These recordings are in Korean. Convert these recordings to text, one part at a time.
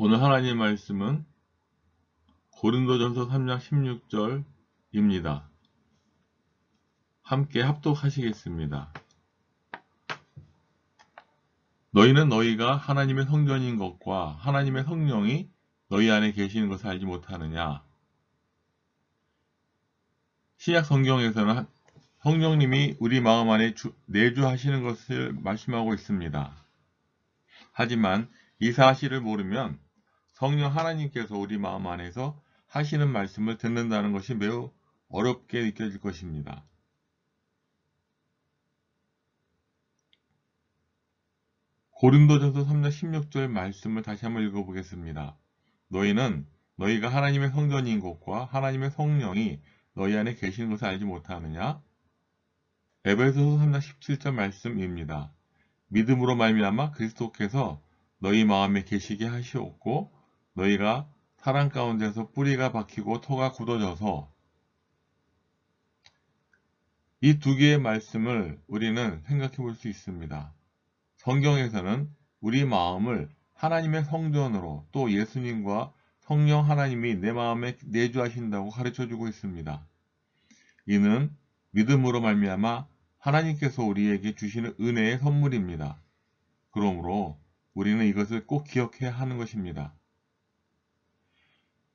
오늘 하나님 말씀은 고린도전서 3장 16절입니다. 함께 합독하시겠습니다. 너희는 너희가 하나님의 성전인 것과 하나님의 성령이 너희 안에 계시는 것을 알지 못하느냐. 신약 성경에서는 성령님이 우리 마음 안에 내주하시는 것을 말씀하고 있습니다. 하지만 이 사실을 모르면 성령 하나님께서 우리 마음 안에서 하시는 말씀을 듣는다는 것이 매우 어렵게 느껴질 것입니다. 고린도전서 3장 16절 말씀을 다시 한번 읽어보겠습니다. 너희는 너희가 하나님의 성전인 것과 하나님의 성령이 너희 안에 계시는 것을 알지 못하느냐? 에베소서 3장 17절 말씀입니다. 믿음으로 말미암아 그리스도께서 너희 마음에 계시게 하시었고 너희가 사랑 가운데서 뿌리가 박히고 토가 굳어져서 이 두 개의 말씀을 우리는 생각해 볼 수 있습니다. 성경에서는 우리 마음을 하나님의 성전으로 또 예수님과 성령 하나님이 내 마음에 내주하신다고 가르쳐주고 있습니다. 이는 믿음으로 말미암아 하나님께서 우리에게 주시는 은혜의 선물입니다. 그러므로 우리는 이것을 꼭 기억해야 하는 것입니다.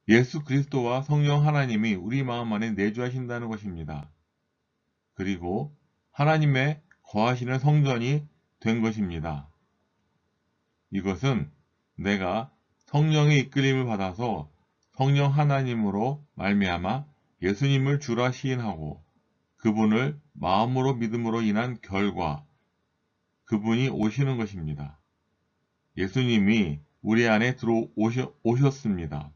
예수 그리스도와 성령 하나님이 우리 마음 안에 내주하신다는 것입니다. 그리고 하나님의 거하시는 성전이 된 것입니다. 이것은 내가 성령의 이끌림을 받아서 성령 하나님으로 말미암아 예수님을 주라 시인하고 그분을 마음으로 믿음으로 인한 결과 그분이 오시는 것입니다. 예수님이 우리 안에 들어오셨습니다.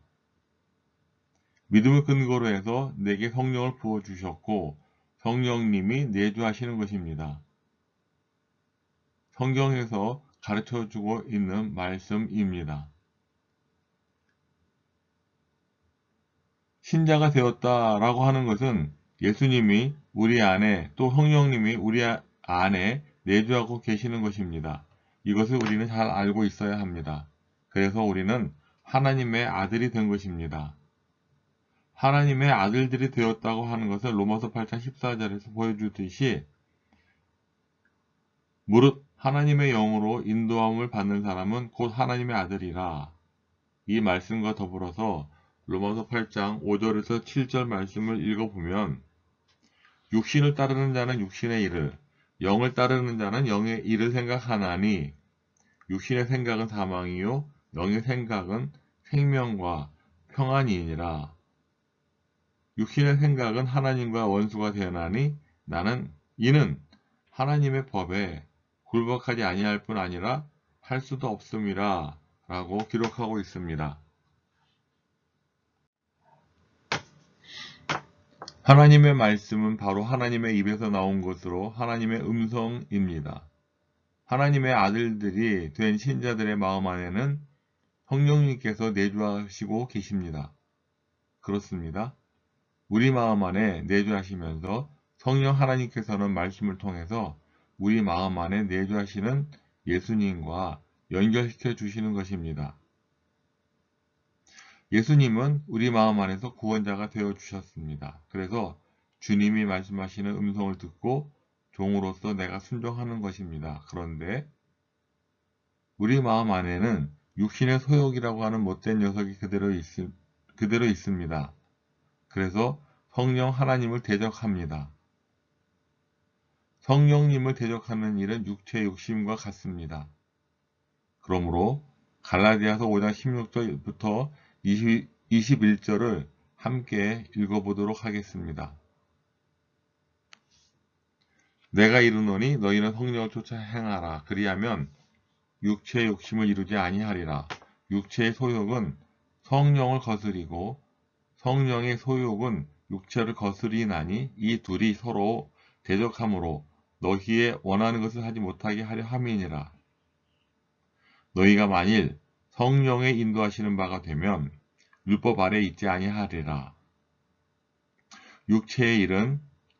믿음을 근거로 해서 내게 성령을 부어주셨고 성령님이 내주하시는 것입니다. 성경에서 가르쳐주고 있는 말씀입니다. 신자가 되었다라고 하는 것은 예수님이 우리 안에 또 성령님이 우리 안에 내주하고 계시는 것입니다. 이것을 우리는 잘 알고 있어야 합니다. 그래서 우리는 하나님의 아들이 된 것입니다. 하나님의 아들들이 되었다고 하는 것을 로마서 8장 14절에서 보여주듯이 무릇 하나님의 영으로 인도함을 받는 사람은 곧 하나님의 아들이라. 이 말씀과 더불어서 로마서 8장 5절에서 7절 말씀을 읽어보면 육신을 따르는 자는 육신의 일을, 영을 따르는 자는 영의 일을 생각하나니 육신의 생각은 사망이요 영의 생각은 생명과 평안이니라. 육신의 생각은 하나님과 원수가 되나니 이는 하나님의 법에 굴복하지 아니할 뿐 아니라 할 수도 없음이라 라고 기록하고 있습니다. 하나님의 말씀은 바로 하나님의 입에서 나온 것으로 하나님의 음성입니다. 하나님의 아들들이 된 신자들의 마음 안에는 성령님께서 내주하시고 계십니다. 그렇습니다. 우리 마음 안에 내주하시면서 성령 하나님께서는 말씀을 통해서 우리 마음 안에 내주하시는 예수님과 연결시켜 주시는 것입니다. 예수님은 우리 마음 안에서 구원자가 되어 주셨습니다. 그래서 주님이 말씀하시는 음성을 듣고 종으로서 내가 순종하는 것입니다. 그런데 우리 마음 안에는 육신의 소욕이라고 하는 못된 녀석이 그대로 있습니다. 그래서 성령 하나님을 대적합니다. 성령님을 대적하는 일은 육체의 욕심과 같습니다. 그러므로 갈라디아서 5장 16절부터 21절을 함께 읽어보도록 하겠습니다. 내가 이르노니 너희는 성령을 쫓아 행하라. 그리하면 육체의 욕심을 이루지 아니하리라. 육체의 소욕은 성령을 거스리고 성령의 소욕은 육체를 거스리나니 이 둘이 서로 대적하므로 너희의 원하는 것을 하지 못하게 하려 함이니라. 너희가 만일 성령의 인도하시는 바가 되면 율법 아래 있지 아니하리라. 육체의 일은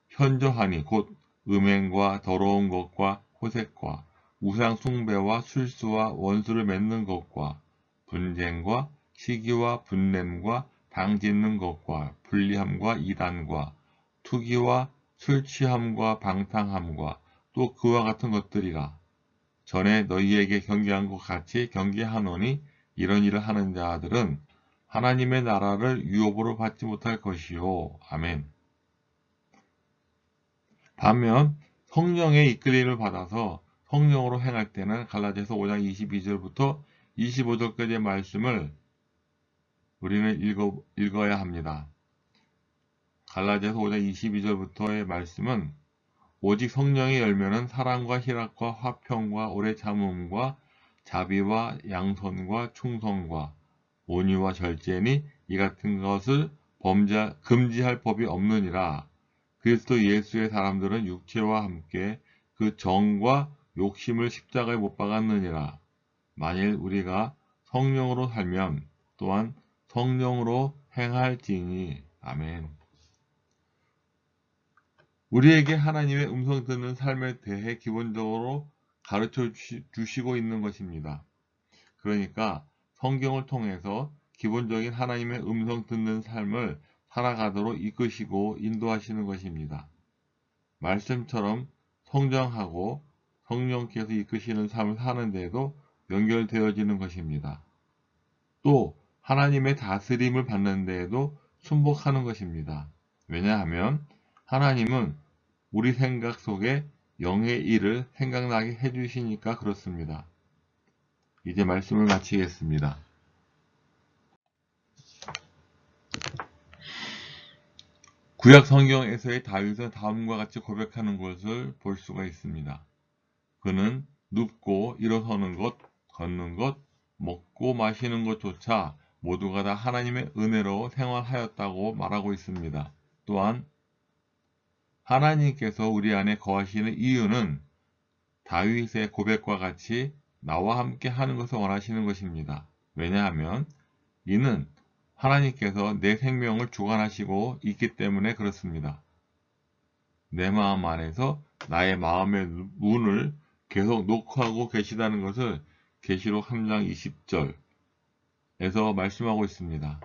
현저하니 곧 음행과 더러운 것과 호색과 우상 숭배와 술수와 원수를 맺는 것과 분쟁과 시기와 분냄과 당 짓는 것과 불리함과 이단과 투기와 술 취함과 방탕함과 또 그와 같은 것들이라. 전에 너희에게 경계한 것 같이 경계하노니 이런 일을 하는 자들은 하나님의 나라를 유업으로 받지 못할 것이요. 아멘. 반면 성령의 이끌림을 받아서 성령으로 행할 때는 갈라디아서 5장 22절부터 25절까지의 말씀을 우리는 읽어야 합니다. 갈라디아서 5장 22절부터의 말씀은 오직 성령의 열매는 사랑과 희락과 화평과 오래 참음과 자비와 양선과 충성과 온유와 절제니 이 같은 것을 금지할 법이 없느니라. 그리스도 예수의 사람들은 육체와 함께 그 정과 욕심을 십자가에 못 박았느니라. 만일 우리가 성령으로 살면 또한 성령으로 행할지니. 아멘. 우리에게 하나님의 음성 듣는 삶에 대해 기본적으로 가르쳐 주시고 있는 것입니다. 그러니까 성경을 통해서 기본적인 하나님의 음성 듣는 삶을 살아가도록 이끄시고 인도하시는 것입니다. 말씀처럼 성장하고 성령께서 이끄시는 삶을 사는 데에도 연결되어지는 것입니다. 또 하나님의 다스림을 받는 데에도 순복하는 것입니다. 왜냐하면 하나님은 우리 생각 속에 영의 일을 생각나게 해주시니까 그렇습니다. 이제 말씀을 마치겠습니다. 구약 성경에서의 다윗은 다음과 같이 고백하는 것을 볼 수가 있습니다. 그는 눕고 일어서는 것, 걷는 것, 먹고 마시는 것조차 모두가 다 하나님의 은혜로 생활하였다고 말하고 있습니다. 또한 하나님께서 우리 안에 거하시는 이유는 다윗의 고백과 같이 나와 함께 하는 것을 원하시는 것입니다. 왜냐하면 이는 하나님께서 내 생명을 주관하시고 있기 때문에 그렇습니다. 내 마음 안에서 나의 마음의 문을 계속 녹화하고 계시다는 것을 계시록 3장 20절에서 말씀하고 있습니다.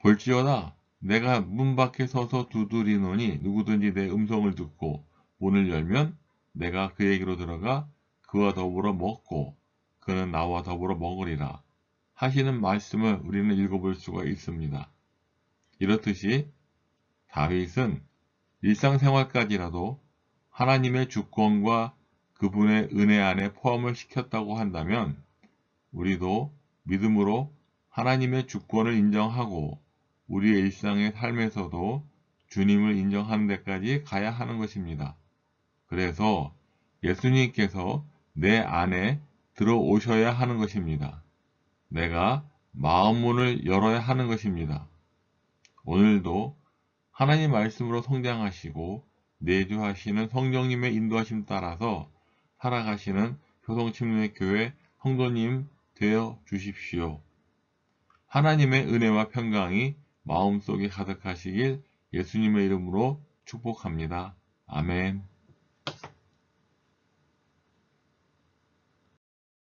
볼지어다 내가 문 밖에 서서 두드리노니 누구든지 내 음성을 듣고 문을 열면 내가 그에게로 들어가 그와 더불어 먹고 그는 나와 더불어 먹으리라 하시는 말씀을 우리는 읽어볼 수가 있습니다. 이렇듯이 다윗은 일상생활까지라도 하나님의 주권과 그분의 은혜 안에 포함을 시켰다고 한다면 우리도 믿음으로 하나님의 주권을 인정하고 우리의 일상의 삶에서도 주님을 인정하는 데까지 가야 하는 것입니다. 그래서 예수님께서 내 안에 들어오셔야 하는 것입니다. 내가 마음문을 열어야 하는 것입니다. 오늘도 하나님 말씀으로 성장하시고 내주하시는 성령님의 인도하심 따라서 살아가시는 효성침례교회 성도님 되어 주십시오. 하나님의 은혜와 평강이 마음속에 가득하시길 예수님의 이름으로 축복합니다. 아멘.